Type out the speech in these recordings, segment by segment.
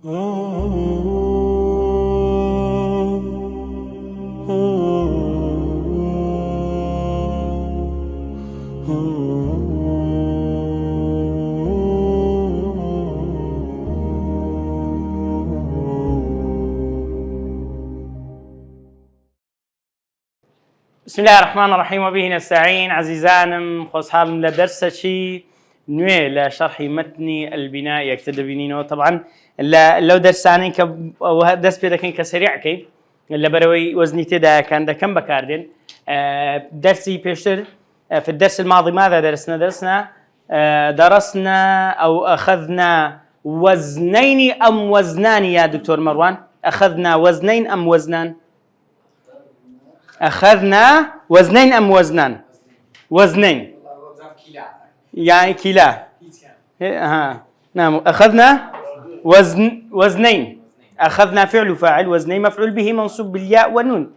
بسم الله الرحمن الرحيم وبه نستعين. عزيزانم خوشحالم لدرسشي نوێ لە شەرحی مەتنی البناء یەکتر دەبینینەوە. طبعا لەو دەرسانەی کە دەست پێ دەکەین کە سەریعکەین لەبەرەوەی وەزنی تێدایەکان دەکەم بەکاردێن. درسي بيشتر في الدرس الماضي ماذا درسنا أو أخذنا وزنين أم وزنان يا دكتور مروان؟ أخذنا وزنين أم وزنان؟ أخذنا وزنين أم وزنان؟ وزنين يعني كلا. نعم أخذنا وزنين. أخذنا فعل وفاعل، وزنين مفعول به منصوب بالياء والنون.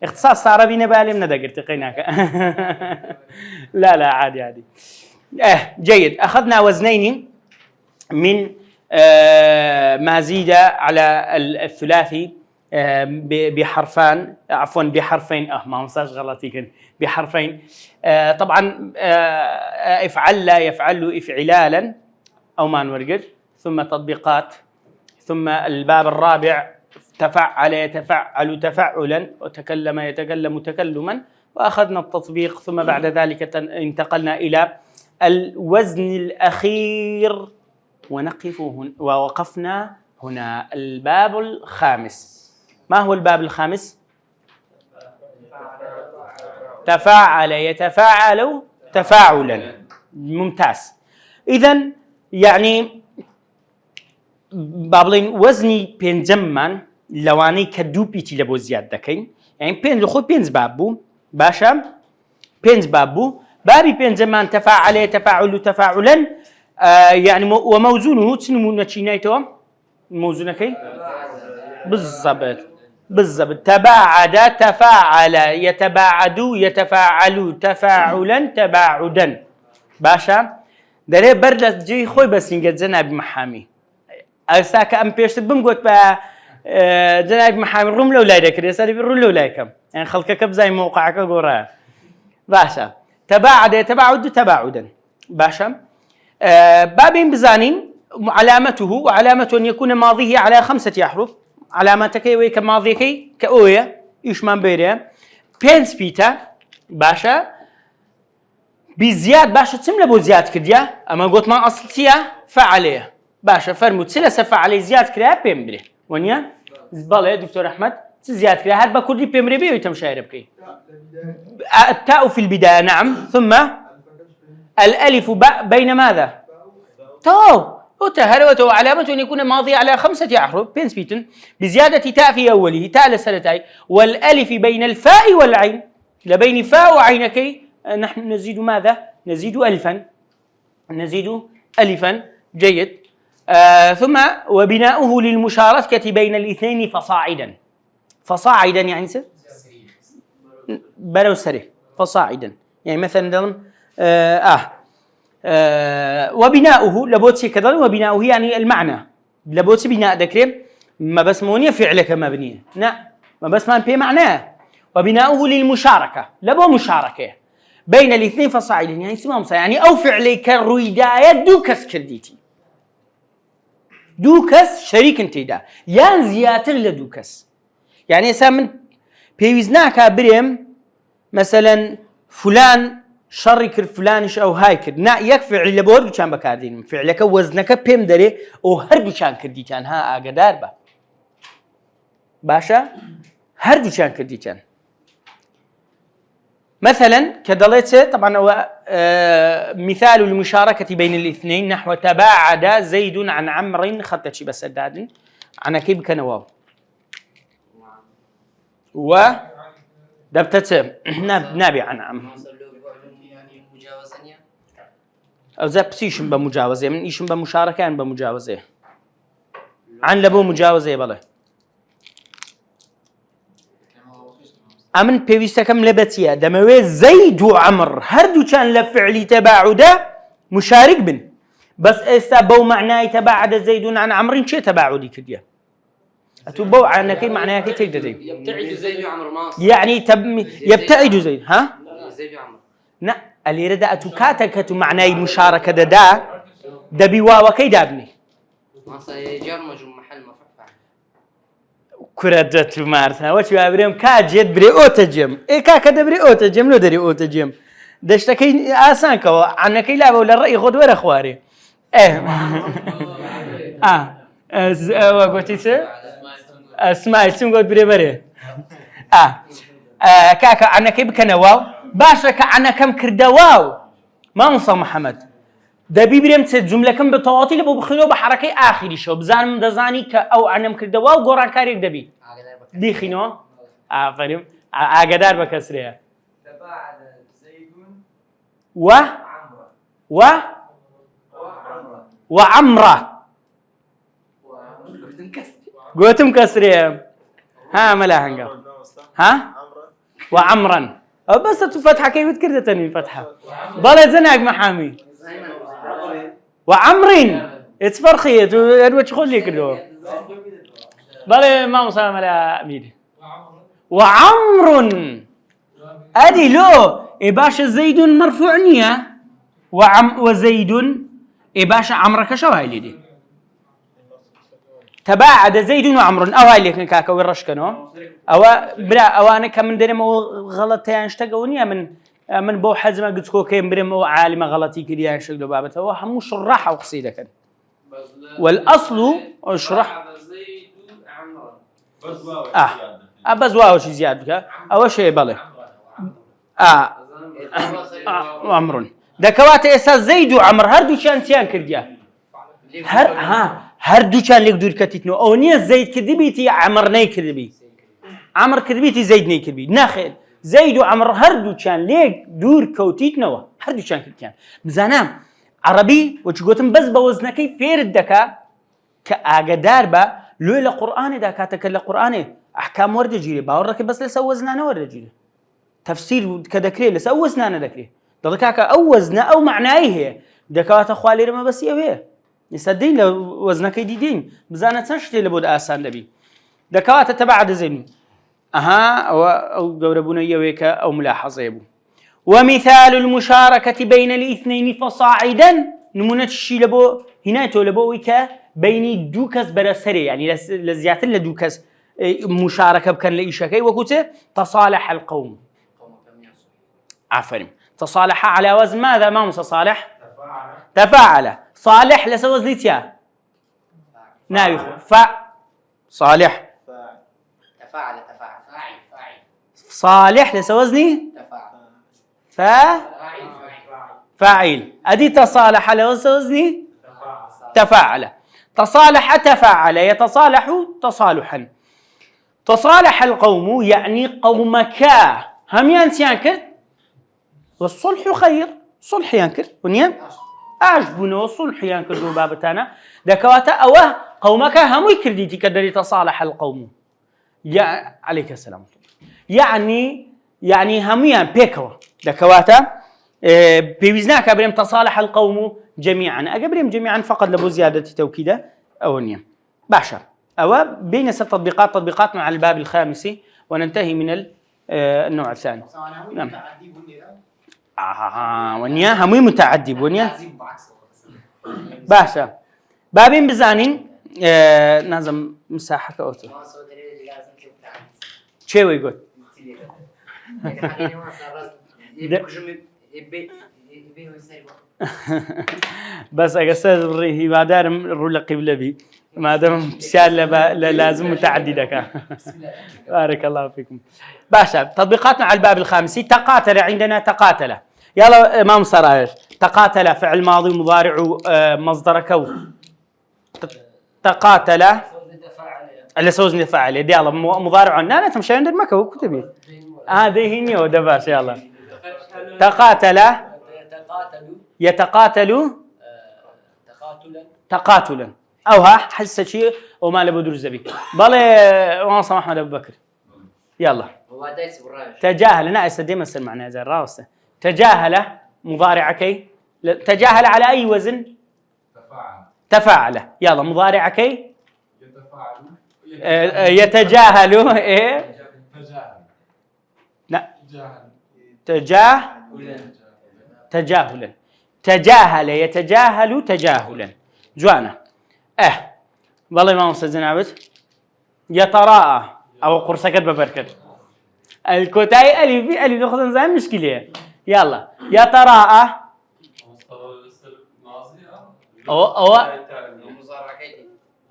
اختصاص عربي نبالي من دقر تقيناك. لا عادي. جيد. أخذنا وزنين من ما زيد على الثلاثي بحرفان، عفوا بحرفين. ما ننساش غلطي، بحرفين. طبعا افعل لا يفعل افعلالا او ما نورقر، ثم تطبيقات، ثم الباب الرابع تفعل يتفعل تفعلا، وتكلم يتكلم تكلما، واخذنا التطبيق. ثم بعد ذلك انتقلنا الى الوزن الاخير ووقفنا هنا. الباب الخامس. ما هو الباب الخامس؟ تفاعل يتفاعل تفاعلا. ممتاز. إذن يعني بابلين وزني بينجمان لواني كدو بيتي لبو زياد دكين، يعني بين لخو بينز بابو باشا، بينز بابو بابي بينجمان تفاعل يتفاعل تفاعلا. يعني وموزونه تسنمو نتشينايتو موزونه كي بالضبط. تباعد تفاعل يتباعد يتفاعل تفاعلا تباعدا. باشا دري برد جي خوي بس نقد جناب محامي أرساك أم بيشت بمقوت با جناب محامي روم لو لا يذكر يساري بالروم لو لا يكم، يعني خلقك بزي موقعك قرا. باشا تباعد يتباعد تباعدا. باشا بابين بزانين علامته، وعلامة أن يكون ماضيه على 5 أحرف. علامتك ويك ماضيك كأوية إيش من بيرة بينس بيتا. باشا بزياد باشا تسمى بو زياد كديا، أما قلت ما أصل تيا فعليه. باشا فرموت سلسة فعليه زياد كريا بيمبري ونيا زبالة دكتور أحمد زياد كريا هاد بكردي بيمبري بيو يتمشاير بكي. التاء في البداية نعم، ثم الألف بين ماذا؟ وتهروته. وعلامته أن يكون ماضي على 5 أحرف بينس بيتن بزيادة تاء في أوله، تاء لسنتين، والألف بين الفاء والعين. لبين فاء وعينك نحن نزيد ماذا؟ نزيد ألفا. جيد. ثم وبناؤه للمشاركة بين الاثنين فصاعدا يعني بلو سري فصاعدا، يعني مثلا وبناؤه لبوتسي كذا. وبناؤه يعني المعنى لبوتسي بناء ذكر ما بس مونية فعلك مبنية، لا ما بس ما بي معناه. وبناؤه للمشاركة لبو مشاركة بين الاثنين فصاعدا، يعني اسمهم يعني أو فعلك الرويداية دوكس كرديتي، دوكس شريك انتدا يعني زياتر لدوكس. يعني من بيوزناك بريم مثلا فلان شر كر فلانش أو هاي كر نا يكفي اللي بورد كان بكاردين فعلك وزنك بيم دري أو هرب كان كردي كان ها أقدار با باشا هرب كان كردي كان. مثلا كدلت طبعا هو مثال المشاركة بين الاثنين نحو تباعد زيد عن عمرو خطت شي بس الدادن عن كيب كنواو و دبتت نابي عن عم أو زاب سيشم بمجاوزة من إيشم بمشاركة عن بمجاوزة عن لبو مجاوزة بله. أمن بيويستكم لبتيا دموي زيد وعمر هردو كان لفعلي تباعده مشارك بن بس استبوا معناه تباعد زيد عن عمرو شيء تباعدي كديه أتبوا عنك معناه كي تقدر يبتعد زيد وعمر ما يعني يبتعد زيد ها زيد وعمر لا اللي رد أتكاتك معناه مشاركة دا دبي واو كي دابني ما سيجار مجمع محل مرفوع كردت مارثا وش يابريم كاجد بري أوتجم إيه كذا بري أوتجم لو دري أوتجم دشتكي آسان كوا عنك لا ولا الرأي خد ورا خواري وقلت إيش اسمع اسم قلت بري كاكا عنك بكنا واو باشا عنك كم كردا واو ما نص محمد دبي بريم تسد جملة كم بتواطي لبو بخينو بحركة آخري شو بزان دزاني أو عنم كردا واو قران كاريك دبي دي خينو فريم عقدار بكسرها تباعد زيد وعمرة قوتم كسرها ها ملا هنقا ها وعمرا بس تفتحة كيف تكردتني فتحة بلا زناق محامي وعمرين اتفرخيت وش خلي كده بلا ما مسامة لا أمير وعمر أدي لو إباش زيد مرفوعنية وزيد إباش عمرك شو هاي دي تباعد زيد وعمر أو هاي اللي كاكا ورشكنو أو بلا أو أنا كمن دري مو غلط ينشتقونية من بو حزمة قلت كو كيم بري مو عالمة غلطي كده ينشتقلوا بابته هو همو شرحة وقصيدة كان والأصل اشرح بس واو شي زيادة أو شيء بله عمر دكوات إساس زيد وعمر هردو كان تيان كرجا هردو كان ليك دور كتيتنو أو نية زيد كذبيتي عمر ني كذبي عمر كذبيتي زيد ني كذبي ناخل زيد وعمر هردو كان ليك دور كوتيتنو هردو كان كرجا بزانام عربي وتشقوتن بس بوزنكي فير الدكا كأجدار با لو القرآن دا كاتك القرآن أحكام ورد جيري باورك بس لسوزنا ورد جيري تفسير كذكري لسوزنا ذكري ضلكاك أوزنا أو معناه هي دكات أخوالي رما بس يبيه يصدقين لو وزنك جديدين بزانة تنشتي لبود آسان لبي دكات تبعد زين أو جوربون يويك أو ملاحظة يبو ومثال المشاركة بين الاثنين فصاعدا نمونة الشي لبو هنا تولبو ويكا بين دوكس برسري يعني لزياتن لدوكس مشاركة بكن لإيشاكي وكوته تصالح القوم عفرم تصالح على وزن ماذا ما صالح تفاعل صالح لسوز ليتيا ناوي صالح تفاعل صالح لسوزني فاعل ادي تصالح لسوزني تفاعل تصالح تفاعل يتصالح تصالحا تصالح القوم يعني قومك هم ينكر والصلح خير صلح ينكر ونيم أعجبنا والصلح ينكر بابتنا دكواتا أوه قومك هم يكرديتي كدري تصالح القوم يا عليك السلام يعني هميان بيكوا دكواتا بيوزناك أبريم تصالح القوم جميعا أقبريم جميعا فقط لبو زيادة توكيدة أو نيم باشا أو بين تطبيقات مع الباب الخامس وننتهي من النوع الثاني نعم ونيا همي متعدي ونيا باشا بابين بزانين نازم مساحة أوتو شو يقول بس أقصد بريه ما دام الرول قبل بي ما دام بسيار لازم متعددة بارك الله فيكم باشا تطبيقاتنا على الباب الخامس تقاتل عندنا تقاتل يلا ما مصراش تقاتل فعل ماضي مضارع مصدر كون تقاتل اللي سوزني فاعل يلا مضارع لا تمشي عند المكو كتبي هذه هي دباش يلا تقاتل يتقاتل تقاتلا او ها حس شيء وما له بدر الزبي بالله وانصم احمد ابو بكر يلا تجاهل ناقص ديما معناه زي الراوسه تجاهل مضارع كي تجاهل على اي وزن تفاعل يلا مضارع كي يتفاعل يتجاهل إيه تجاهل لا جاهل تجاهلا تجاهل يتجاهل تجاهلا جوانا والله ما وصل نابت يتراءى أو قرصكت ببركت الكوتاي ألف ناخذ زي مشكلة يلا يتراءى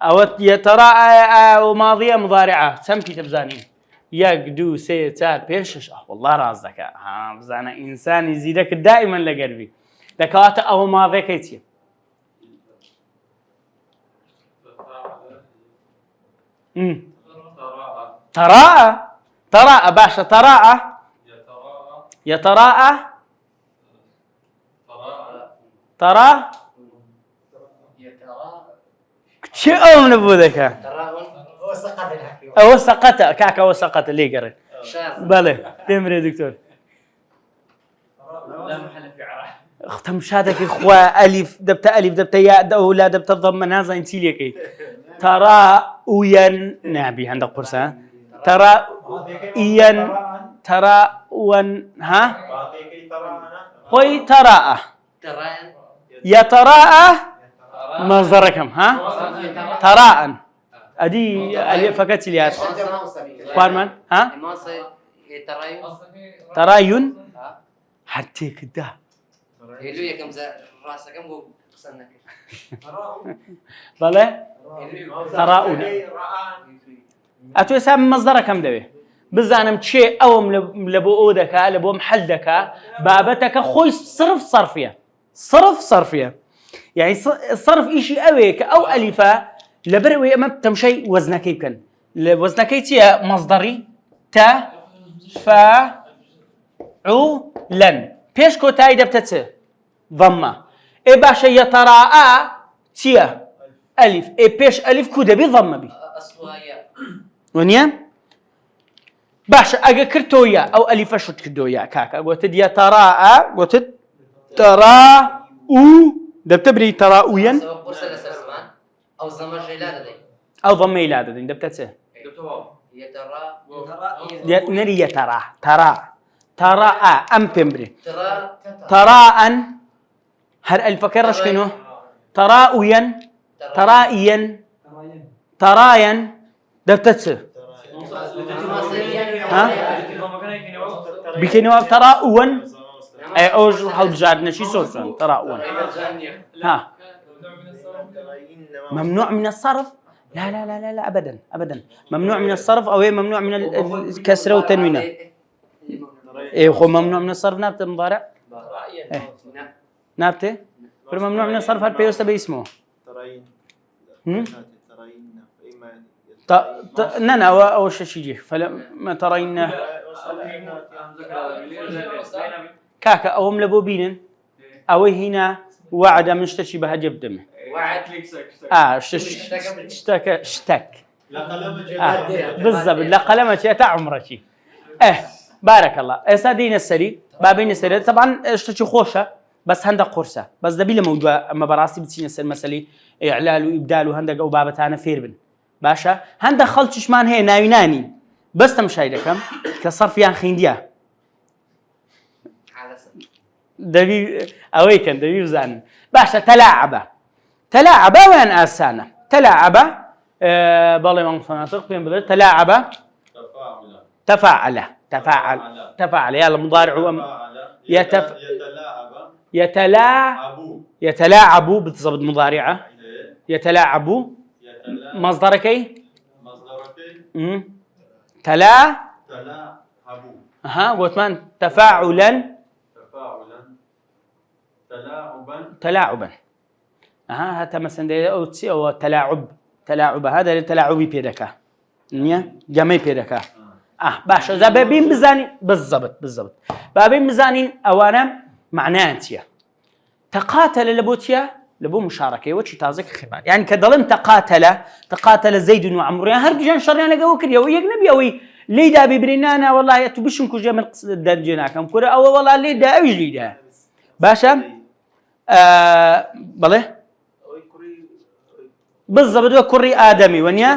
أو يتراءى وماضية مضارعة سمكي تبزاني يقدو سيتار بيرشش والله رازك بزانا إنسان يزيدك دائما لقربي ذكاته أو ماضي كيتي تراءى باشا تراءى يتراءى ترى شو أم نبودك أو سقط كاكا أو سقط اللي قرن بله تمري دكتور لا محل في عراء اختم شادك إخوة ألف دبت ياء ولا دبت الضم نازا انتي ليكي ترى وين نبي عندك قرصة ترى ين ترى ون ها خوي تراءى يتراءى مصدركم ها تراء أدي ألف فكت ليات قارمن ها ترايون حتى كده هلويا كم راسك كم جو قصنك بله تراؤون أتوسم مصدر كم دبي بزانم شيء أو لبؤودك لبو محلدك بابتك خوي صرفية يعني الصرف إشي أويك أو ألفا لبروي أمام تمشي وزنك يمكن وزنك يتي مصدري تا فا عو لن بيش كوتاي دبتت ضمة إيه باشا يتراءى تيا ألف إيه بيش ألف كودا بي ضمة بي ونيا باشا أجا كرتويا أو ألف شد كدويا كاكا قلت يتراءى قلت تراء دبتبري تراؤيا أو ضمة جلادة أو ضمة إلادة دبتت نري ترى أم بمبري تراء هل الفكر شكنه تراؤيا ترايا دبتت ها بكنوا تراؤوا أي أوج حول جارنا شيء صوتان تراؤوا ها ممنوع من الصرف لا لا لا لا أبدا ممنوع من الصرف أو ممنوع من الكسرة والتنوين إيه هو ممنوع من الصرف نابت المضارع نابته ممنوع من الصرف هل بيوست باسمه ننا أو شيء فلما ترين كاكا أو ملبوبين أو هنا وعد من اشتشي بها جبدمه وعد اشتك بالضبط لا قلمة تاع عمرك بارك الله اسادين السري بابين السري طبعا اشتشي خوشه بس هندق قرصه بس دبي موضوع اما براسي بتسين المسألة اعلال وابدال وهندق او بابتانا فيربن باشا هندق خلطش مان هي ناويناني بس تمشايدكم كصرف يان خينديا دبي اويكن دبي وزان باشا تلاعب وين اسانه تلاعب بالله ما صنعتك بين بدل تلاعب تفاعل يلا مضارع يتلاعب بالضبط مضارعه يتلاعب مصدرك تلاعب قلت من تفاعلا تلاعبا هذا مثلا اوتسي او تلاعب هذا التلاعبي بيدك نيا جمعي بيدك باشا اذا بابين بزاني بالضبط بابين بزانين اوانا معناه انتيا تقاتل لبوتيا لبو مشاركه وشي تازك خبار يعني كدلن تقاتل زيد وعمرو يعني هرجان شريان لقوا كريا ويجنب يوي ليدا ببرنانا والله يتبشنكو جمل قصد جناكم كره او والله ليدا ايش ليدا باشا بله بالضبط وكري آدمي ونيا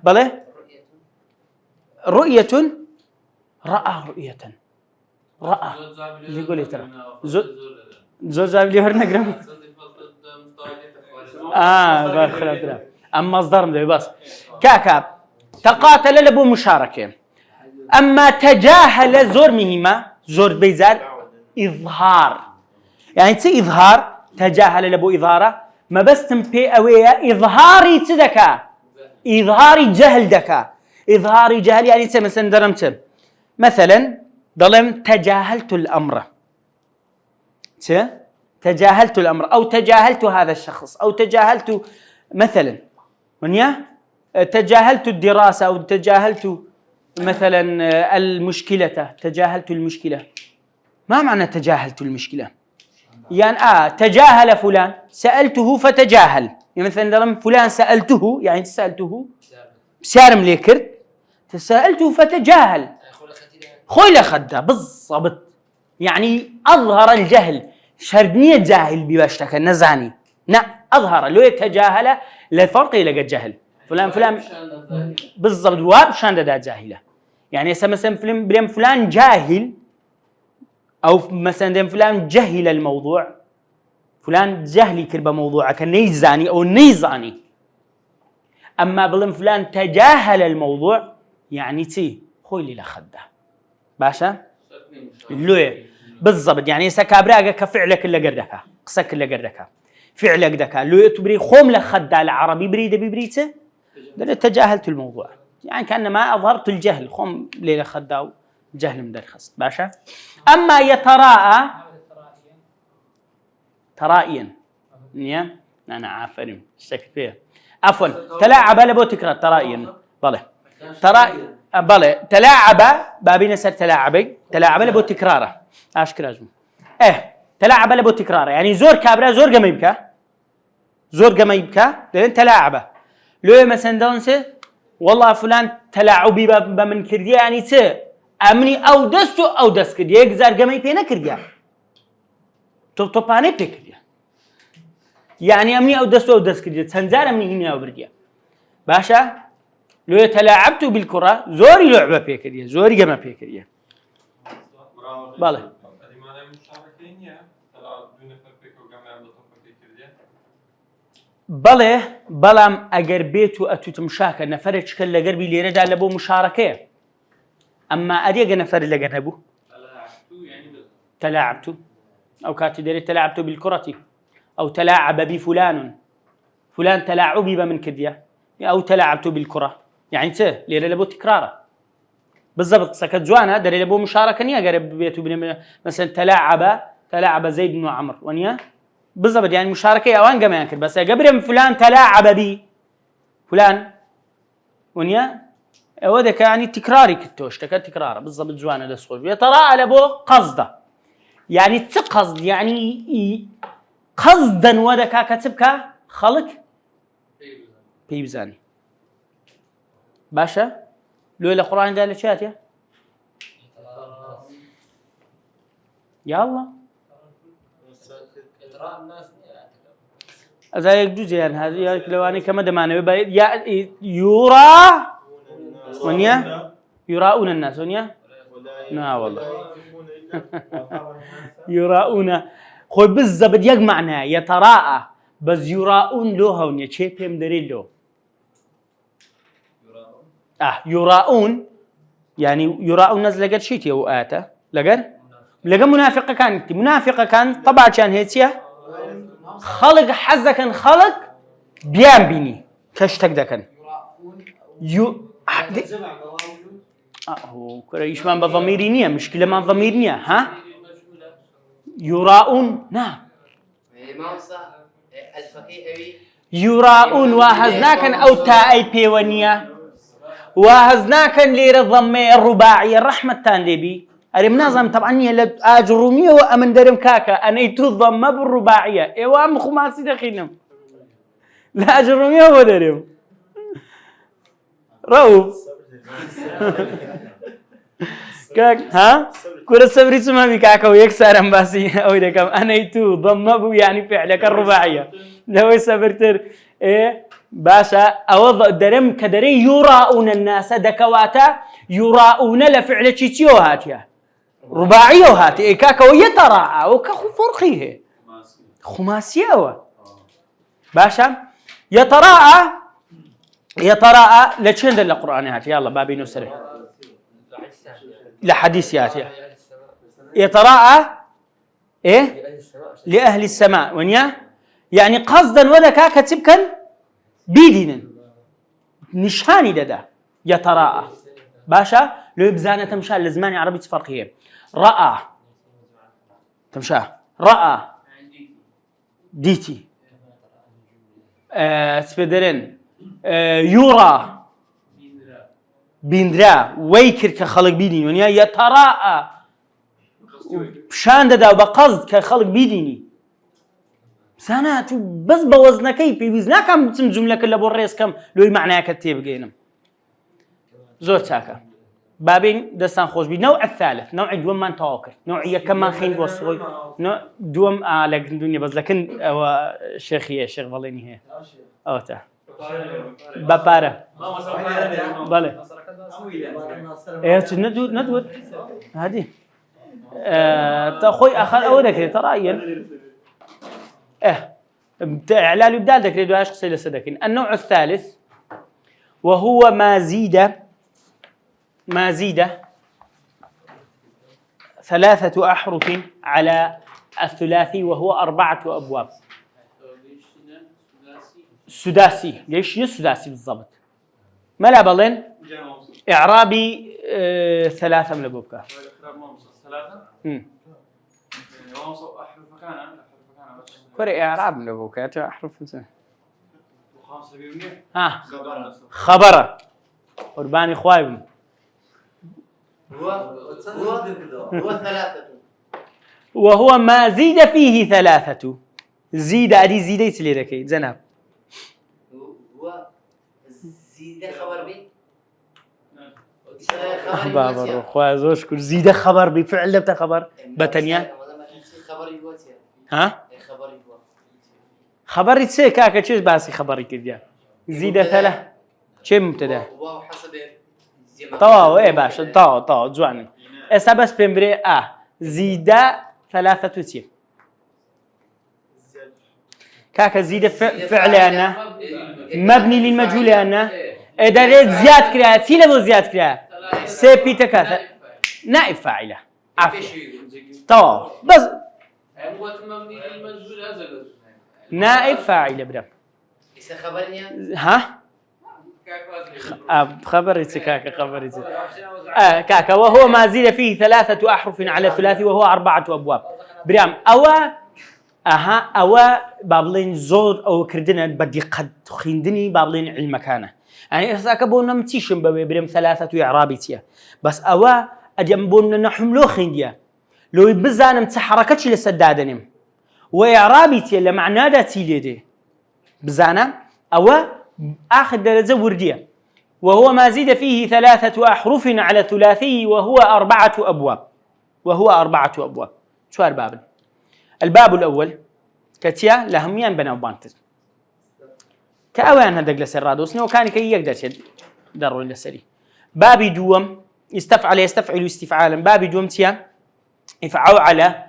بله رؤية رأى رؤية رأى اللي يقول ترى زوج اللي هرنا قرم بخلاف أما مصدر مدري بس كاكا تقاتل لبو مشاركة أما تجاهل زور مهمة زور بيزار إظهار يعني تي إظهار تجاهل لبو إظهاره ما بس تنبي أويا إظهاري تدكا إظهاري جهل دكا إظهاري جهل يعني تي مثلا درمت مثلا ظلم تجاهلت الأمر تجاهلت الأمر أو تجاهلت هذا الشخص أو تجاهلت مثلا ونيا تجاهلت الدراسة أو تجاهلت مثلا المشكلة تجاهلت المشكلة ما معنى تجاهلت المشكلة يعني تجاهل فلان سألته فتجاهل يعني مثلا فلان سألته يعني سألته سارم ليكرت سألته فتجاهل خويل خده بالضبط يعني أظهر الجهل شردنية جاهل بباشتك النزاني أظهر لو يتجاهل لفرق لقى الجهل فلان بالضبط واب شان دا جاهلة يعني مثلا فلان جاهل أو مثلا فلان جهل الموضوع فلان جهلي كربة موضوعك نيزاني أو نيزاني أما بلن فلان تجاهل الموضوع يعني تي خويلي لخده باشا اللوية بالضبط يعني سكابراقة كفعلك اللي قردك قصك اللي قردك فعلك دكا لو تبري خوم لخده العربي بريده ببريته تجاهلت الموضوع يعني كأنما أظهرت الجهل خوم ليلة خداو جهل مدرخص باشا أما يتراءى ترائيا نيا أنا عافرين الشكل فيها عفوا تلاعب لبو تكرار ترائيا بله بله تلاعب بابين سر تلاعب لبو تكراره أشكر أجمع تلاعب لبو تكراره يعني زور كابرا زور قميبكا لأن تلاعبه لو مثلا دونسه والله فلان تلاعبي بمن كرديا يعني أمني أو دست كرديا يقزار قميبينا كرديا توباني بكرديا يعني أمني أو دست كرديا تنزار أمني هنا أو برديا باشا لو تلاعبتوا بالكرة زوري لعبة بكرديا زوري قمة بكرديا بالله بلام اگر بيتو اتوت مشاكل نفرت شكل لقربي ليرة دا لبو مشاركة اما اديق نفر لقربو تلاعبتو او كاتي ديري تلاعبتو بالكرة او تلاعب بفلان فلان تلاعبي بمن كديا او تلاعبتو بالكرة يعني ليرة لبو تكراره بالضبط سكت زوانا داري لبو مشاركة نيا قرب بيتو مثلا تلاعب زيد بن عمرو ونيا بالضبط يعني مشاركة أوان قام ينكر بس قبل فلان تلاعب بي فلان ونيا ودك يعني تكراري كتوش تكرار بالضبط زوانا للصور يتراءى لبو قصده يعني تقصد يعني قصدا ودك كتبك خلق بيبزاني باشا لو القرآن قال لك يا الله هذا يجوز يعني هذا لو أنا كم دمانة يرى ونيا يراؤون الناس ونيا لا والله يراؤون خوي بالضبط يجمعنا يتراءى بس يراؤون له ونيا شيء بهم دريله يراؤون يعني يراؤون الناس لقد شيء يوآته لقى منافقة كان طبعا كان هيتيا خلق حزة كان خلق بيان بيني كشتك ده كان هو كريش ما بضميرينية مشكلة ما ضميرنية ها يراؤون نعم يراؤون وهزناكن أو تاء بيونية وهزناكن لير الضمة الرباعية الرحمة تاندبي أريم نظام طبعاً يلا أجرومية وأمن درم كاكا أنا يتوضم ما بالرباعية إيوه أم خماسي دخينم لا أجرومية ودرم رؤوف كاك ها كل السبري سما بكاكا ويكسر أمباسي أو إذا كم أنا يتوضم ما بو يعني فعلك الرباعية لو يسافرتر باشا أو درم كدري يراؤون الناس دكواتا يراؤون لفعل تشيتيو هاتيا رباعيو هاتي كاكا ويتراءى وكخو فرقيه خماسية باشا يتراءى لتشند القرآن هاتي يلا بابي نسره لحديث هاتي يتراءى لأهل السماء ونيا يعني قصدا وذكا كتبكا بيدين نشاني ددا يتراءى باشا لو بزانة تمشى لزماني عربي تفرقيه رأى تمشى رأى ديتي سبدرن يورا بيندرا ويكر كخلق بيدين ونيا يتراءى شان ددا وبقصد كخلق بيديني سنة بس بوزنا كيف بيزنا كم جملة كلا بوريس كم لو معناه كتير بجينم زور تاكا بابين دستان خوش بي نوع الثالث نوع دوم من تواكر نوعية كمان خين وصوي نوع دوم لكن الدنيا بس لكن شيخية شيخ فاليني هي أو تا بابارة بالله إيه ندود هذه تأخوي آخر أو ذكر ترى إعلال يبدأ ذكر دواش قصيلة سدكين النوع الثالث وهو ما زيد 3 أحرف على الثلاثي وهو 4 أبواب سداسي ليش سداسي بالضبط ما لا بلين إعرابي 3 من أبوابك كوري إعراب من أبوك أحرف خبر قرباني خوايب هو 3 وهو ما زيد فيه 3 زيد أدي زيد يسلي ركي جناب هو زيد خبر بي بابا خواز وشكر زيد خبر بفعل لبتا خبر بتنيا ها خبري تسي كاكا تشيز باسي خبري كذا زيد 3 شيء مبتدا طاو ايه باشا طاو جوان اسا بس بمبري زيد 3 تسي كاكا زيد فعل انا مبني للمجهول انا ادريت زياد كرا تيلا زياد كرا سي بي تكاثر نائب فاعله طاو بس نائب فاعل برا ها خبرتي كاكا خبرتي كاكا وهو ما زيد فيه 3 أحرف على الثلاثي وهو 4 أبواب برام أو بابلين زور أو كردنا بدي قد خيندني بابلين علمكانه يعني إساكبونا متيشن برام 3 إعرابيتيا بس أو أجنبونا نحملو خينديا لو يبزانا متحركتش لسدادنم وإعرابيتيا لمعنى داتي ليدي بزانا أو آخر درجة وردية وهو ما زيد فيه 3 أحرف على ثلاثي وهو 4 أبواب شو أرباب الباب الأول كتيا لهميان بنا وبانتز كأوان هذا جلس الرادوسني وكان كي يقدر دروا للسري بابي دوم يستفعل استفعالا بابي دوم تيا يفعل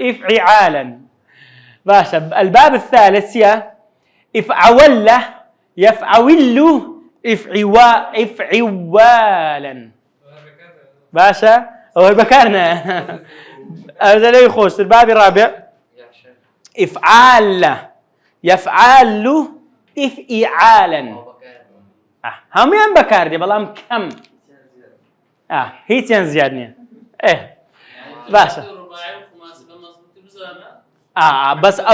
إفعالا باشا الباب الثالث يا يفعول إفعوالا باشا هو بكارنا هذا لا يخص الباب الرابع يفعال إفعالا هم يان بكار دي بلام كم هي تين زيادني باشا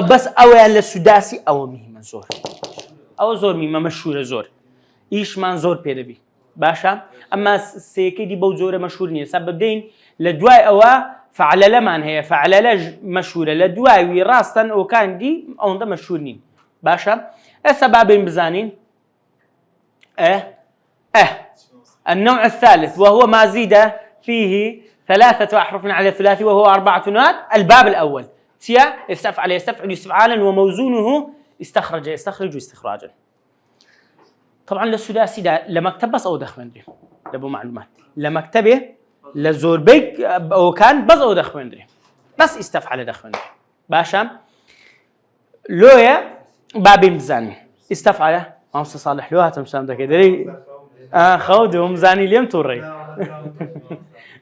بس أول السداسي أو مهم زور أو زور مهم مشهور زور إيش من زور بيدبي باشا أما سيكي دي بوزورة مشهور نية سبب دين لدواي أو فعل لمن هي فعل لج مشهورة لدواي وراستن وكان دي أو ده مشهور نية باشا السببين بزانين النوع الثالث وهو ما زيد فيه 3 أحرف على الثلاثي وهو 4 نونات. الباب الأول تيا استفعل يستفعل استفعالا وموزونه استخرج يستخرج استخراجا. طبعا للسداسي ده لمكتب بس أو دخمندري لبو معلومات لمكتبه لزوربيك أو كان بس أو دخمندري بس استفعل دخمندري باشا. لويا بابي مزاني استفعل ما صالح لوها تمسام ده كده خودهم مزاني اليوم توري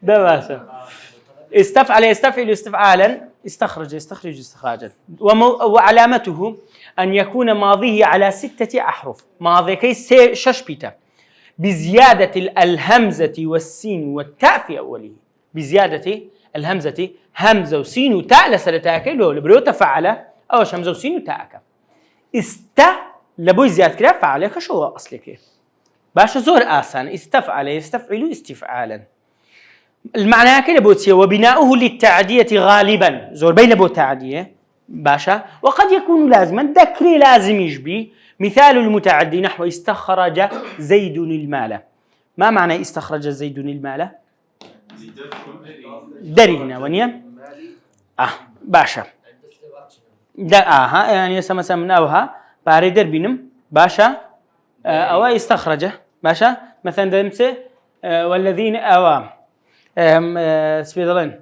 ده باشا. استفعل يستفعل استفعالا استخرج يستخرج استخراجا. وعلامته أن يكون ماضيه على 6 أحرف ماضي كي ششبيتا بزيادة الهمزة والسين والتاء في أوله. بزيادة الهمزة همزة وسين وتاء لسلتاك لو لبريو تفعل أو همزة وسين وتاءك لبوي زيادة كده فعله كشو أصلك باش زور آسان استفعل يستفعل استفعالا. المعنى كده بوتيه وبناؤه للتعدية غالبا زور بين بو تعدية باشا. وقد يكون لازما ذكري لازم يشبه. مثال المتعدي نحو استخرج زيد المال. ما معنى استخرج زيد المال؟ درينا ونيا باشا ده يعني مثلا من أوها باردر بينم باشا أو استخرج باشا مثلا دمسه والذين أوام سبيدلين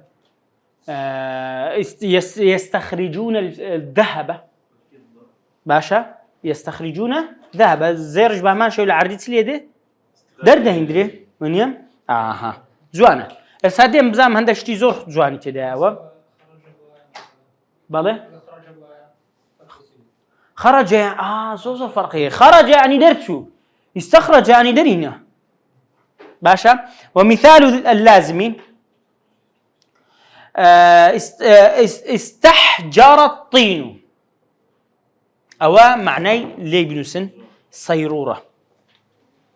يستخرجون الذهب باشا يستخرجون ذهب زيرج بهمان شو العرديت ليده درده هندري منيم زوانا السادة مزام هندك شتي زور زواني تداوى بالله خرج زوز فرقية خرج يعني درتو استخرج يعني درينا باشا. ومثال اللازم استحجر الطين أو معني لي بنسن صيرورة.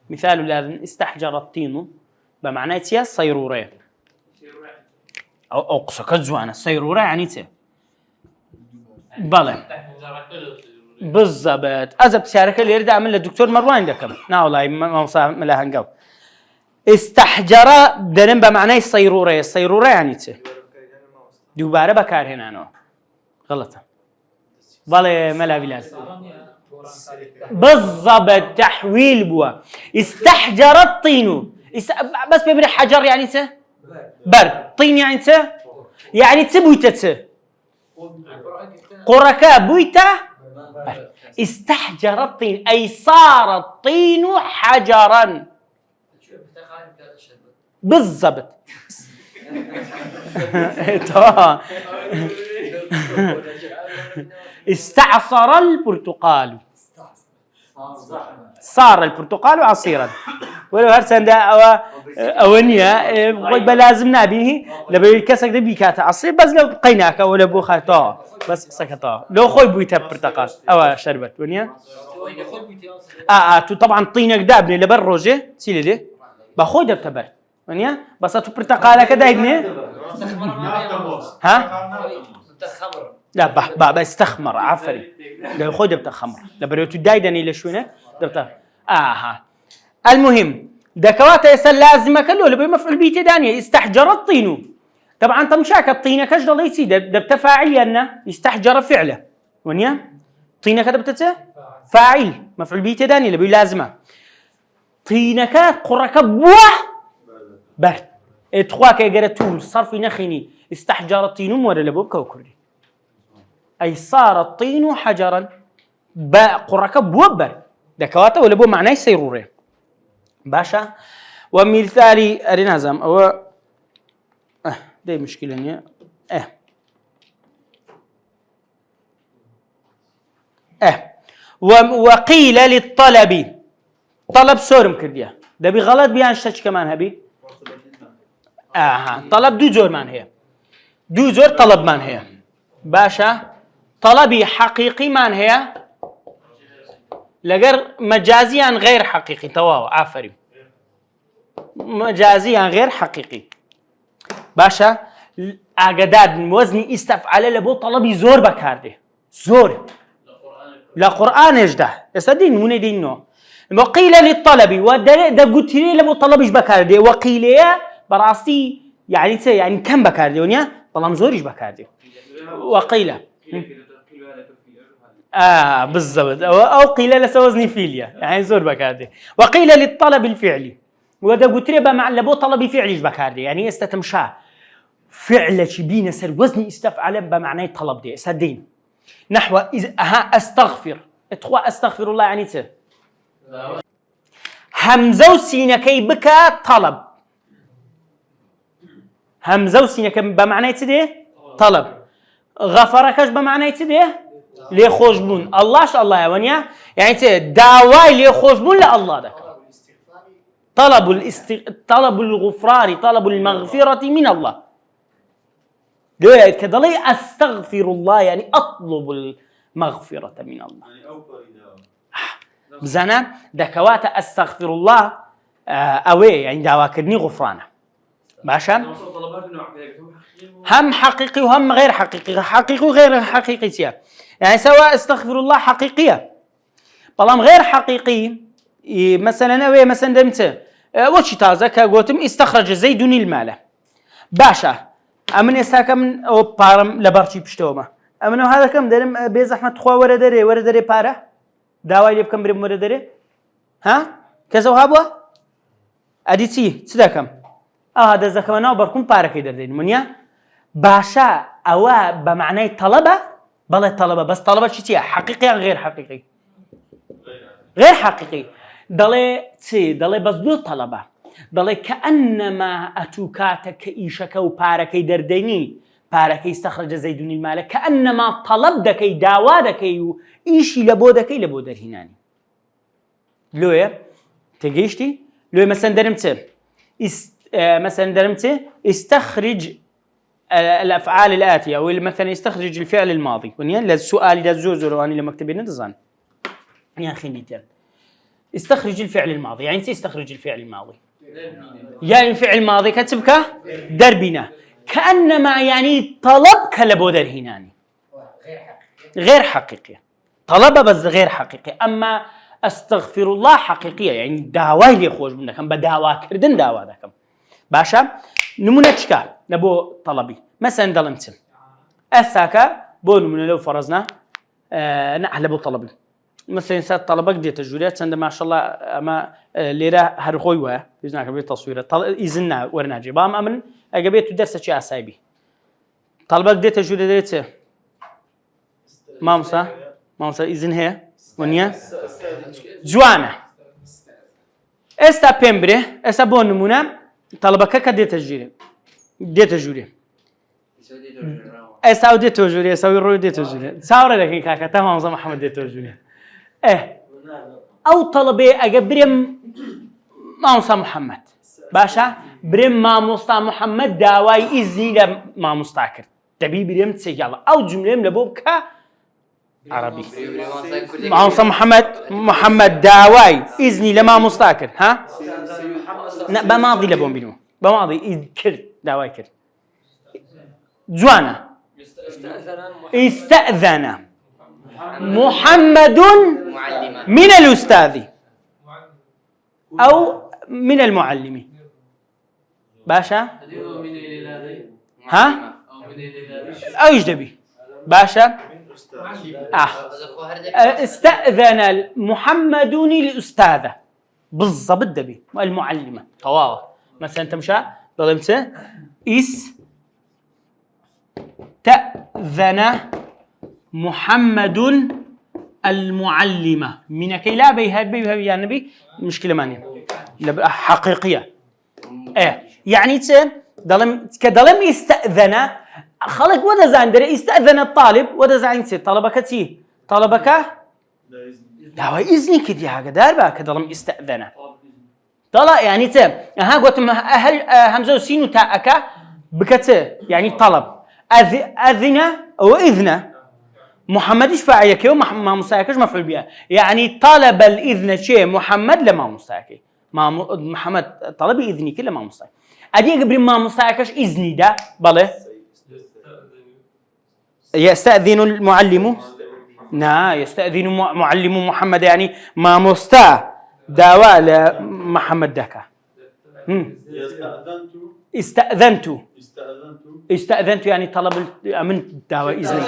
مثال اللازم استحجر الطين بمعنى تيا صيرورة أو أقصى كزوانا صيرورة يعني تيا بله بالضبط. أذا بسيارك اللي يرد أعمل للدكتور مروان دكم نا والله ما وصل ملاهنجو. استحجر دنم بمعنى الصيرورة. الصيرورة يعني تيا دوباره بكار هنا أنا غلطة بالله ملا بلاد بالضبط تحويل بوا. استحجر الطين بس بيبري حجر يعني ته بر طين يعني ته يعني تبويته قركا بويته استحجر الطين أي صار الطين حجرا بالضبط. استعصر البرتقال صار البرتقال عصيرا. ولو هرسن ده أونيا بلازمنا به لبي كسك ده بيكات عصير بس لو قيناك ولا بوخاتا بس سكتا لو خوي بيته برتقال أو شربت ونيا تو طبعا طينك ده ابني لبر روجه سيلي ده بخوي ده بتبر ونيا بس تو برتقالة كده ابني لا بستخمر عفري لو خود بتخمر لبريوتو دايدني لشونه دبت المهم دكواته يسال لازمه كله لبي مفعول به دانيه استحجر الطين. طبعا تمشاك الطينه كجدل يسيد دبت فاعل لنا استحجر فعله ونيا طينه كتبته فاعل مفعول به دانيه لبي لازمه طينك قرك بوه برد اتخواك يقرتول صرف نخني استحجر الطين ولا لبوك وكري أي صار الطين حجرا قرك بوبر دكواته ولا بو معناه سيرورة باشا. ومثال أرينازم أو ده مشكلة نيا وقيل للطلب طلب سورم كرديا ده بغلط بيان شتش كمان هبي طلب دو زور من هي دو زور طلب من هي باشا. طلبي حقيقي من هي لغير مجازيا غير حقيقي تواو عفري مجازيا غير حقيقي باشا. اعداد وزني استفعل لبو طلبي زور بكارده زور لا قرآن يجده يصدقني من دينه. وقيل للطلب وده قلت لي لبو طلبيش بكارده وقيل براستي يعني تي يعني كم بكاردي ونيا بلام زوريش بكاردي وقيل بالضبط او قيل لسوزني فيليا يعني زور بكاردي وقيل للطلب الفعلي وده قلت لي مع لبو طلب فعلي بكاردي يعني استتمشى فعل بين سر وزني استفعل بمعنى طلب دي سدين نحو استغفر اتخوا استغفر الله يعني تي همزه وسينكي بكا طلب همزه وسينك بمعنى تدي طلب غفركش بمعنى تدي لي خوشبون الله شاء الله يا ونيا يعني تي دعواي لي خوشبون لله دك طلب الغفران طلب المغفرة من الله ليه كدلي استغفر الله يعني اطلب المغفرة من الله بزانا دكوات استغفر الله اوي يعني دعوا كدني غفرانه باشا هم حقيقي وهم غير حقيقي حقيقي وغير حقيقي يعني سواء استغفر الله حقيقيه بلام غير حقيقي مثلا اوي مثلا دمت وشي تازه كقولتم استخرج زيد المال باشا امن يساك من او بارم لبرشي بشتومه امن هذا كم درم بيزحمه تخوا وردري باره داوای لێ بکەم برێم وەرە دەرێ ها کەسە هابووە ئەدی چی دەکەم دەست دەکەمە ناو بەرکوم پارەکەی دەردێن منە باشە ئەوە بە معنای تەڵەبە بەڵێ تەڵەبە بەس تەڵەبە چییە حەقیقیان غێر حەقیقی غێر حەقیقی دەڵێ بەس دوو تەڵەبە دەڵێ کەئەنەما ئەتوو کاتە کە ئیشەکە و پارەکەی دەردێنی پارەکەی استخرج زەیدون المال کەئەنەما تەڵەب دەکەی داوا دەکەی و ئیشی لە بۆ دەکەی لە بۆ دەرهێنانی لۆیە تێگەیشتی لۆی مەسەن دەرم چێ استخرج الأفعال الآتية أو مثلا يستخرج الفعل الماضي ونيا للسؤال ده زوزر واني لما اكتبين نظن يا أخي نيتان استخرج الفعل الماضي يعني سيستخرج الفعل الماضي يعني الفعل الماضي كتبك دربنا كأنما يعني طلبك لبو درهناني غير حقيقية طلب بس غير حقيقي أما استغفر الله حقيقية يعني دعوة لي خوش منكم بدعوة كردن دعوة دكم باشا نمونة شكال لبو طلبي مثلا دلمتم أساكا بو نمونة لو فرضنا نحن لبو طلبي مثلا إنسان طلبك دي تجوليات سند ما شاء الله أما ليرة هرخوي وها بيزناك بالتصوير إذننا ورناجي بام أمن أجابيت درس شيء عصابي طلبك دي تجوليات ديت مامسا إذن هي ونيا جوانا استا بيمبري استا بون نمونا طلبك كدي تجولي دي تجولي استا دي تجولي اسوي رو دي تجولي صار لك كاكا تمام زي محمد دي تجولي او طلبي اجبرم ماموستا محمد باشا برم ماموستا محمد داواي اذني لماموستا كرد تبي برم تسيالا او جمله لبوبك عربي ماموستا محمد داواي اذني لماموستا كرد ها بماضي لبون بينو بماضي كرد داواي كرد جوانا استأذن محمد من الأستاذ أو من المعلم باشا ها أو يجدبي باشا استأذن محمد الأستاذة بالضبط دبي المعلمة طوال مثلا تمشى ضلمت استأذن محمد المعلمة من كي لا بيها يا نبي مشكلة مانية حقيقية يعني كدلم يستأذن خلق ودا زاندري يستأذن الطالب ودا زاين طلبك تي طلبك دعوة إذني كدي حاجة داربا كدلم يستأذن طلع يعني ها قلت أهل همزة وسين وتاءك بكت يعني طلب أذن أو إذن محمد ايش فاعل كيو ما مساكش مفعول بها يعني طلب الاذن شيء محمد لما مساكي ما محمد طلب اذني كله ما مساكي ادي قبل ما مساكش اذني ده بله يستأذن المعلم يستأذن معلم محمد يعني ما مستا داوا لمحمد دكا استأذنت يعني طلب من دعوة إذن.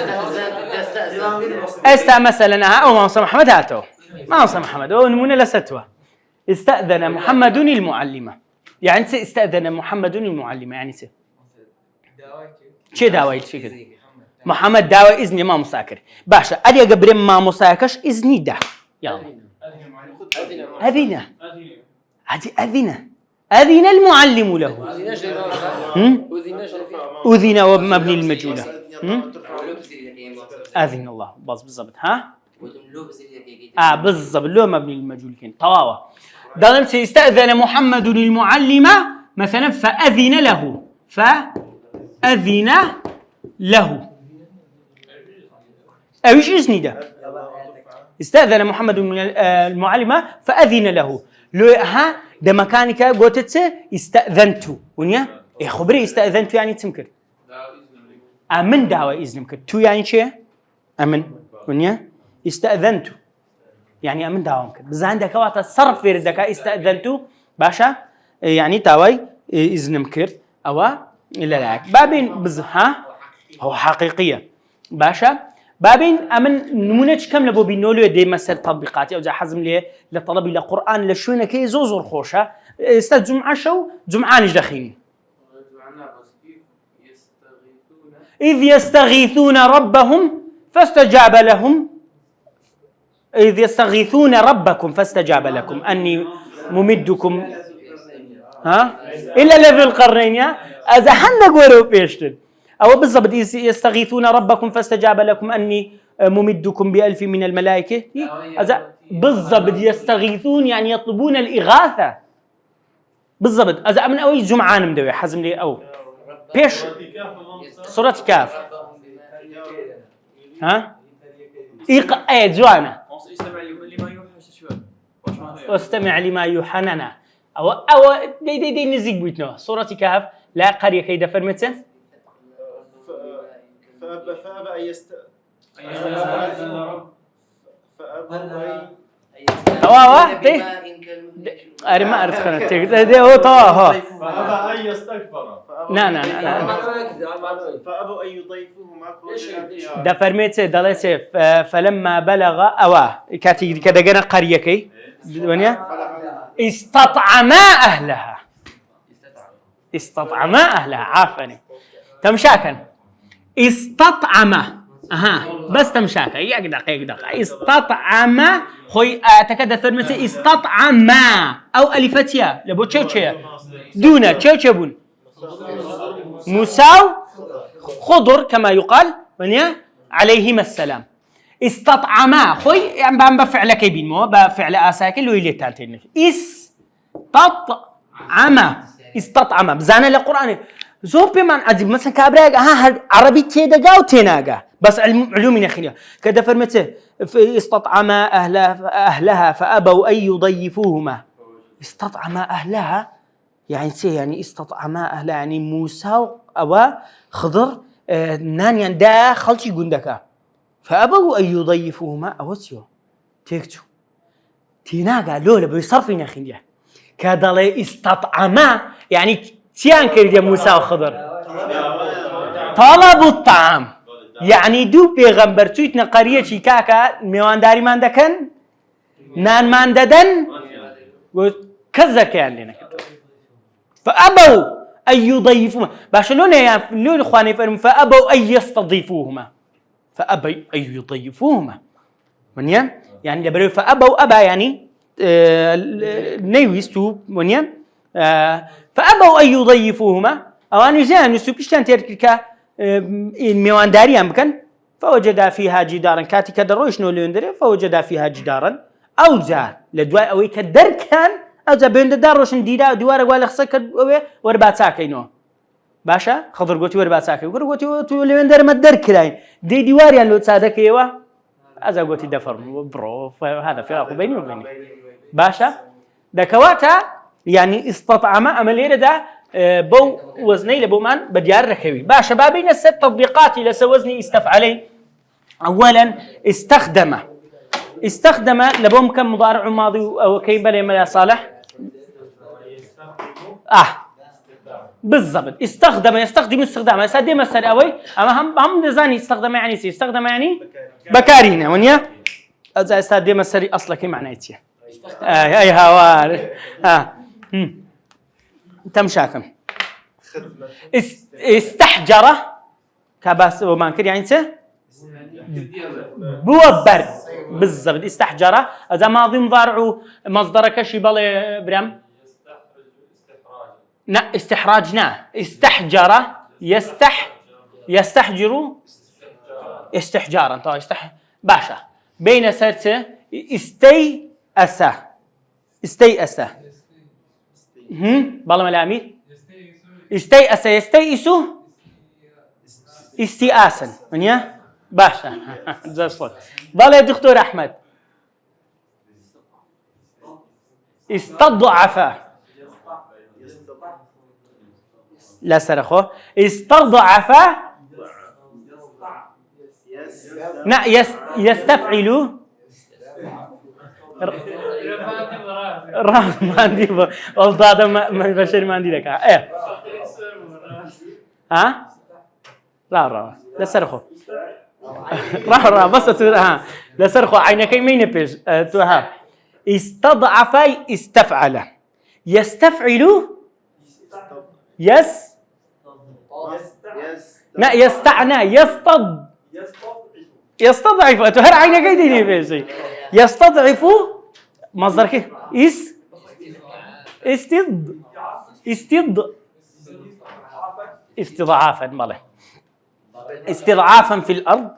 مثلا أو ما وصل محمد هاتو ما وصل محمد أو نمونة لستوى. استأذن محمد المعلمة يعني استأذن محمد المعلمة يعني شو دعوة فكر محمد دعوة إذن ما مساكر باشا أدي قبل ما مساكش إذني ده يلا أذن المعلم له أذن ومبني المجهولة أذن الله بالضبط ها بالضبط لو مبني المجهول كان طواوة ضلمت استأذن محمد المعلمة مثلا فأذن له أيش إذني ده استأذن محمد المعلمة فأذن له لو ها ده مكانك قلت استأذنت ونيا خبري استأذنت يعني تمكن أمن دعوة إذن ممكن تو يعني شيء أمن ونيا استأذنت يعني أمن دعوة ممكن بس عندك وقت الصرف في ردك استأذنت باشا يعني دعوة إذن ممكن أو لا بابين بزها هو حقيقية باشا بابين أمن نمونج كم لبو بينولو دي مثل تطبيقات أو زي حزم ليه لطلب إلى قرآن لشونا كي زوزور خوشة استاذ جمعة شو جمعانش دخين إذ يستغيثون ربهم فاستجاب لهم إذ يستغيثون ربكم فاستجاب لكم أني ممدكم إلا لذي القرنين إذا حنا قولوا بيشتن أو بالضبط يستغيثون ربكم فاستجاب لكم أني ممدكم ب1000 من الملائكة بالضبط يستغيثون يعني يطلبون الإغاثة بالضبط إذا من أول جمعان مدوي حزم لي أو بيش سورة كاف جوانا واستمع لما يوحننا أو دي نزيق بيتنا سورة كاف لا قرية كيدا فرمتسن فأبى أن أري ما أعرف خلنا ده هو طه فأبى أن يستكبر لا فأبوا أن يضيفوهما ده فرميت دلت فلما بلغ كاتي كذا جنا قرية كي دنيا استطعما أهلها عافني تمشاكن استطعما بس تمشاك يقدق استطعما خوي تكاد فرمت استطعما أو ألفتيا لبو تشوتشيا دون تشوتشبون مساو خضر كما يقال ونيا عليهما السلام استطعما خوي يعني بفعل كيبين مو بفعل أساكن لو يلي تانتين استطعما بزانا القرآن زوب بمان عجيب مثلا كابراج عربي تيدا جاو تيناجا بس علومي نخيلها كذا فرمته استطعما أهلها فأبوا أن يضيفوهما استطعما أهلها يعني استطعما أهلها يعني موسى أو خضر نان يندا خلتي جندك فأبوا أن يضيفوهما أوتيو تيكتو تيناجا لولا بيصرف نخيلها كذا لي استطعما يعني تيان كريديا موسى وخضر طلبوا الطعام يعني دو پیغمبر تویتنا قریه چی کاکا میوانداری من دکن نان من ددن و کذا کیان لنا فأبوا أن يضيفوهما باش لون إخواني فرم فأبوا أن يستضيفوهما فأبوا أن يضيفوهما منيا يعني لبرو فأبوا أبا يعني نيويستو منيا فأبوا أن يضيفوهما أواني زين نسوبيشتان تركيكا الميوانداري أمكن فوجد فيها جدارا كاتي كدرويش نولي يندري فوجد فيها جدارا أوزا لدواء أوي كدر كان أوزا بين داروشن ديدا دوار قال خسك وربات ساكينو باشا خضر قوتي وربات ساكي قوتي تولي يندري ما الدر كلاين دي دوار يعني لو تصادك ايوا أزا قوتي دفر برو هذا فراق بيني وبيني باشا دكواتا يعني استطعم عملية ده بو وزني لبومان بديار ركوي باشا بابين الست تطبيقات لس وزني استفعلي أولا استخدم لبوم كم مضارع ماضي أو كيف بلا ملا صالح بالضبط استخدم يستخدم استخدام سادي مسر أوي أما هم نزاني استخدم يعني سي استخدم يعني بكاري هنا ونيا إذا استخدم مسري أصلا كي معناته أي هوار تمشاكم استحجر كباس وما كده يعني سه بوبر بالضبط استحجر إذا ماضي مضارع مصدر كشي بالي برام لا استحراجنا استحجر يستحجر استحجارا طيب باشا بين سرته استيأس بالله ملامي استيأس يستيئس استيئاسا منيا باشا زي الصوت بالله يا دكتور أحمد استضعف لا سرخو استضعف لا يستفعل ما عندي والله ما البشر ما عندي لك ايه ها لا سرخو را بس لا سرخو عينك مين بيج توها استضعف استفعل يستفعل لا يستعنى يستضعف تهر عينك يديني في شيء يستضعف مصدر كيف استضعافا ماله استضعافا في الأرض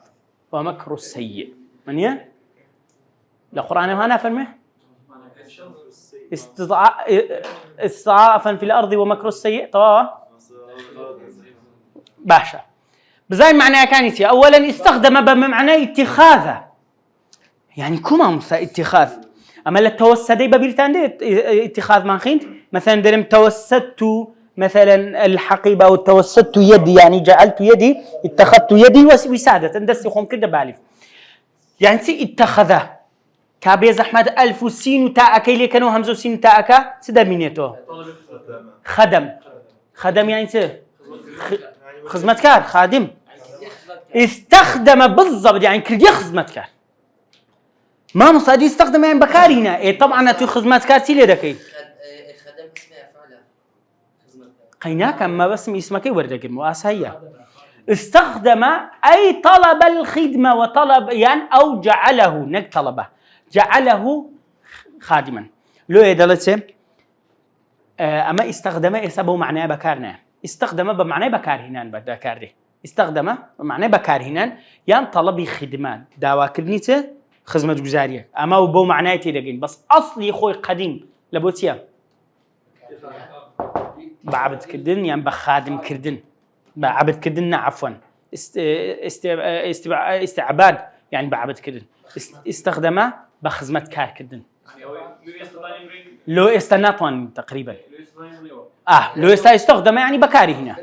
ومكر السيء من يه القرآن هنا فرمه استضعافا في الأرض ومكر السيء طبعا باشا بزاي معناه كانت أولا استخدم بمعنى اتخاذه يعني كما مسا اتخاذ أما التوسدي ببريتان دي اتخاذ ما خينت مثلا درم توسدت مثلا الحقيبة أو توسدت يدي يعني جعلت يدي اتخذت يدي وسادة اندسي خوم كده بالف يعني سي اتخذه كابيز أحمد ألف وسين وتاء كيلي كانوا همزة وسين وتاء سدا مينيتو خدم يعني سي خدمتكار خادم استخدم بالضبط يعني كل خدمتكار ما مصادي استخدم يعني بكاري هنا إيه طبعا أنتو خدمتكار تيلي دكي خدم اسمه فعلا قيناك أما بس اسمك وردك المؤاس هي استخدم أي طلب الخدمة وطلب يعني أو جعله نك طلبه جعله خادما لو يدلته أما استخدم يسبه معناه بكارنا استخدم بمعنى بكار هنا بكار ده استخدم بمعنى بكار هنا يعني طلب خدمات دعوة كرنيته خدمة جزارية أما وبو معناه تيجين بس أصلي خوي قديم لبوتيا بعبد كردن يعني بخادم كردن بعبد كردن عفوا استعباد يعني بعبد كردن استخدم بخدمة كار كردن لو استناطون تقريبا لو استخدم يعني بكاري هنا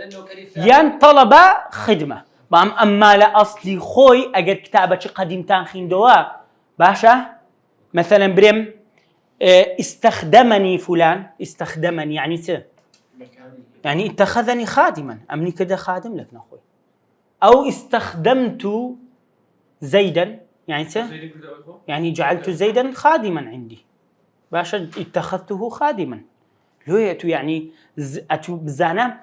يعني طلب خدمة أما لا أصلي خوي أجر كتابة قديم تانخين دوا باشا مثلا بريم استخدمني فلان استخدمني يعني اتخذني خادما أمني كده خادم لك نخوي أو استخدمت زيدا يعني جعلت زيدا خادما عندي باشا اتخذته خادما لو يأتو يعني أتو بزانا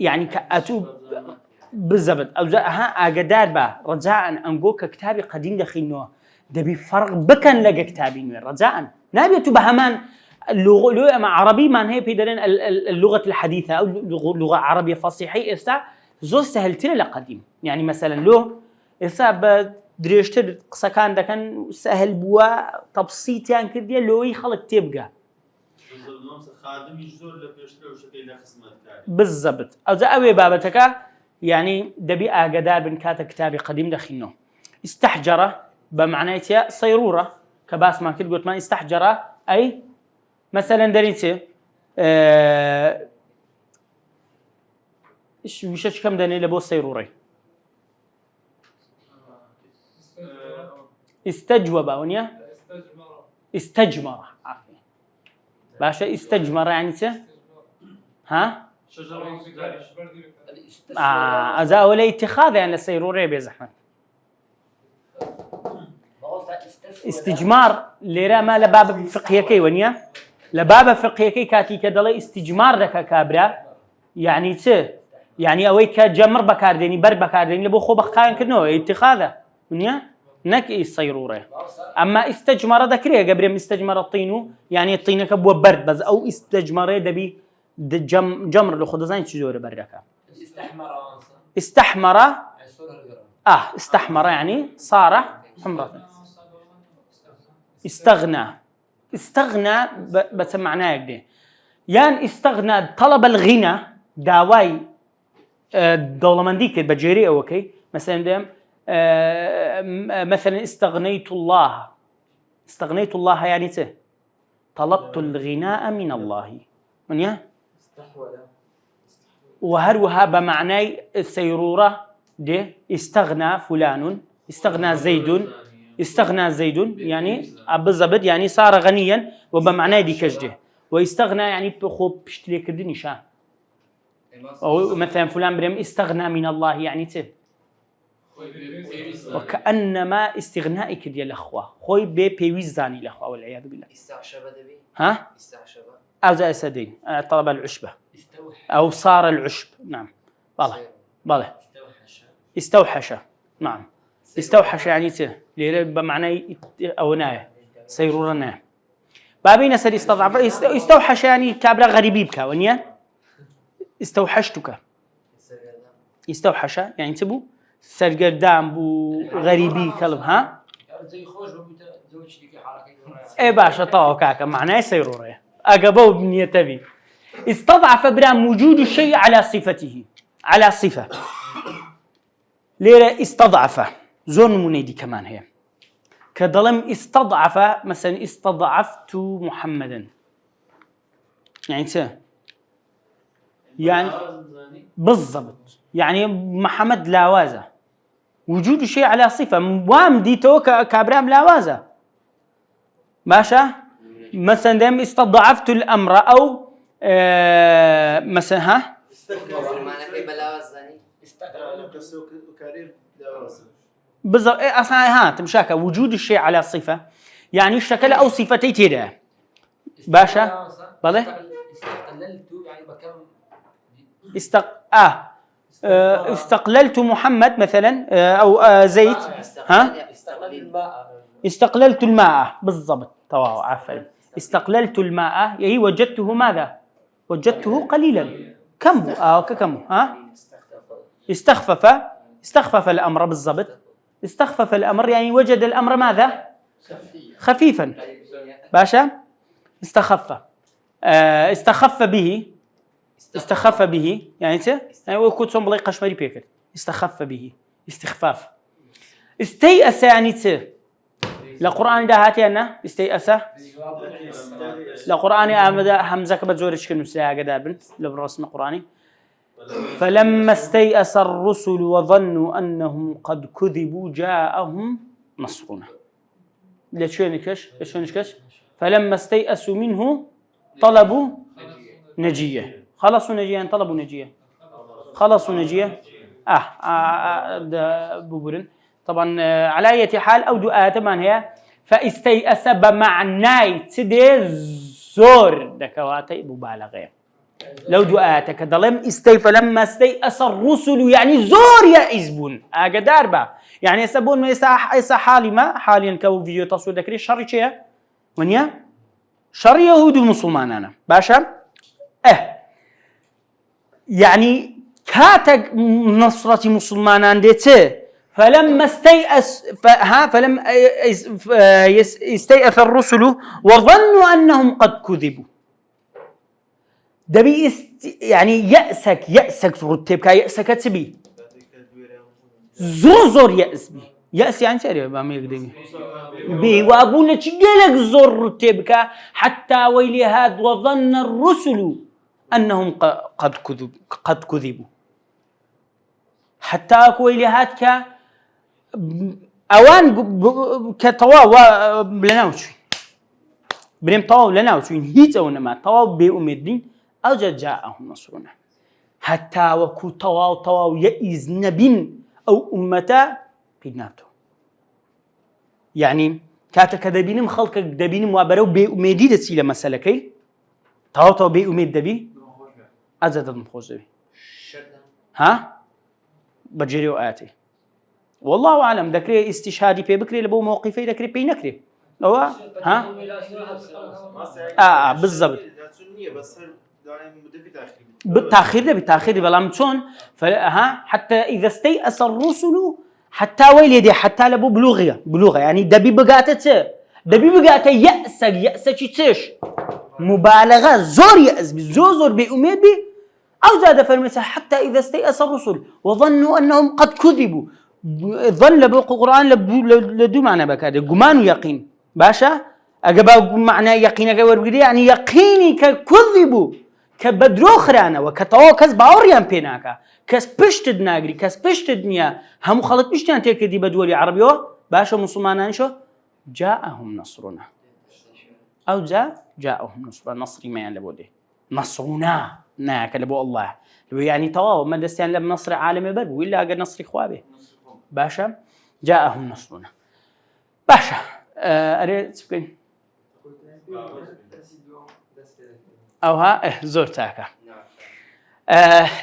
يعني كأتو بالضبط أو ها أجدار با رجاء أنجوك كتابي قديم دخينه ده بفرق بكن لقى كتابي نوير رجاء نبي بهمان اللغة مع عربي ما هي بيدرن اللغة الحديثة أو لغة عربية فصيحة إسا زو سهلتنا لقديم يعني مثلا لو إسا بدريشتر قصكان ده كان سهل بوا تبسيط يعني كده لو يخلق تبقى خادم يجزور لبيشتري وشكل خدمة كاري بالضبط أو زاوية بابتك يعني دبي أجدار بن كاتب كتابي قديم دخينه استحجر بمعنى صيرورة كباس ما كده قلت ما استحجر أي مثلا دريته إيش وش كم دني لبوس صيروري استجوب ونيا استجمر عفوا باشا استجمر يعني ها شجرة زارش. أذا ولا اتخاذ يعني سيرورة بزحمة استجمار ليرا ما لباب فقهية كي ونيا لباب فقهية كي كاتي كدلا استجمار لك كابرا يعني يعني أويك جمر بكارديني بر بكارديني لبو خو بخاين كنو اتخاذه ونيا نك السيرورة أما استجمر ذكريه قبل استجمر الطينو يعني الطين كبو برد بس أو استجمر دبي جمر لو خد زين تجور بركة استحمر استحمر يعني صار حمرة استغنى بس معناه كده يعني استغنى طلب الغنى داواي دولمنديك بجيري أو كي مثلا دم مثلا استغنيت الله يعني طلبت الغناء من الله من وهروها بمعنى السيرورة دي استغنى فلان استغنى زيد يعني بالضبط يعني صار غنيا وبمعنى دي كجده واستغنى يعني بخو بشتلي كردني شان أو مثلا فلان بريم استغنى من الله يعني وكأنما استغنائك ديال الأخوة خوي بيويزاني الأخوة والعياذ بالله استعشبة دبي ها استعشبة أو زي أسدين طلب العشبة أو صار العشب نعم بالله استوحش نعم استوحش يعني بمعنى أو ناية سيرورنا بابين سر استضعف استوحش يعني كابرا غريبي بك ونيا استوحشتك استوحش يعني تبو سرقردام بو غريبي كلب ها اي باشا طاو كاكا معناه سيرورة اقبو بنية تبي استضعف برام وجود الشيء على صفته على صفة ليرة استضعف زون منيدي كمان هي كظلم استضعف مثلا استضعفت محمدا يعني بالضبط يعني محمد لاوازة وجود شيء على صفة وام ديتو كابرام لاوازة ماشا مثلا دم استضعفت الأمر أو مثلا ها بالضبط اصلا ها تمشاكا وجود الشيء على صفه يعني الشكل او صفتي تيدا باشا بله استقللت محمد مثلا او زيت ها استقللت الماء بالضبط تواو عفوا استقللت الماء يعني وجدته ماذا وجدته قليلا كم كم ها استخفف الأمر بالضبط استخفف الأمر يعني وجد الأمر ماذا خفيفا باشا استخف به يعني وكنت بلاي قشمري بيكر استخف به استخفاف استيأس يعني لقرآن ده هاتي أنا استيأس لقرآن همزة كبتزورش كنوسها قدار بنت لبرسم قرآني فلما استيأس الرسل وظنوا أنهم قد كذبوا جاءهم نصرنا ليش فلما استيأسوا منه طلبوا نجية خلصوا نجية طلبوا نجية خلصوا نجية بقولن طبعا على أي حال أو دعاء من هي فاستيأس بمعنى تدي زور دكواتي مبالغة لو دعاتك ظلم فلما استيأس الرسل يعني زور يئسبون أقدر با يعني يسبون ما يسا حالي ما حاليا كو فيديو تصوير ذكري شر شيء ونيا شر يهود المسلمان أنا باشا يعني كاتك نصرة مسلمان عندته فلما استيأس فلم يستيأس الرسل وظنوا أنهم قد كذبوا دبي يعني يأسك رتبك يأسك تبي زور يأس بي يأس يعني سريع ما يقدر بي وأقول لك جلك زور رتبك حتى ويلي هذا وظن الرسل أنهم قد كذبوا حتى ويلي هذا أوان كتوا بلناوش بريم توا بلناوش هيت أو نما توا بأمدين أو جاءهم نصرنا هەتا وەکو تەواو یەئیز نەبین ئەو ئومەتە پێی نابتەوە. یعنی کاتێک کە دەبینم خەڵکە دەبینم وا بەرەو بێئومێدی دەچی لە مەسەلەکەی تەواو بێئومێد دەبی ئەجا دڵم خۆش دەبی ها بەجێرەوە ئاەتی والله أعلم دەکرێت ئیستیشهادی پێ بکرێت لە بۆ مووقیفەی دەکرێت پێی نەکرێت ئەوە ها بالضبط تاخير دەبی تاخيری بەڵام چۆن ها حتى إذا استيأس الرسل حتى ويلي حتى لبو بلوغة يعني دبي بقاته چه دبي بقاته يأسك چش مبالغة زور يأس بي زور بأميد بي أو زاد فرمسة حتى إذا استيأس الرسل وظنوا أنهم قد كذبوا ظن لبو القرآن لدو معنى بكاده قمان ويقين باشا أقبا معنى يقين يعني يقيني ككذبوا كبدرو خرانه وكتوا كس باوريان بيناكا كس بشتد ناقري كس بشتد نيا هم خلط بشتان تيك دي بدولي عربيو باشا مسلمان شو جاءهم نصرنا او جاءهم نصرنا نصري ما يعني لبودي نصرنا ناك لبو الله يعني تواو ما دستيان لب نصر عالم بر ولا قال نصر خوابه باشا جاءهم نصرنا باشا اريد تسكين ئەوها زۆر تاکە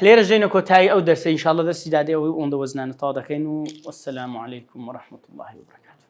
لێرە ژێنە کۆتایی ئەو دەرسە ئینشاءڵڵا دەرسی دادێ ئەوەی ئەوەندە وەزنانە تاوا دەکەین و وەسەلام عەلەیکوم وەڕەحمەتوڵڵاهی وبەرەکاتوه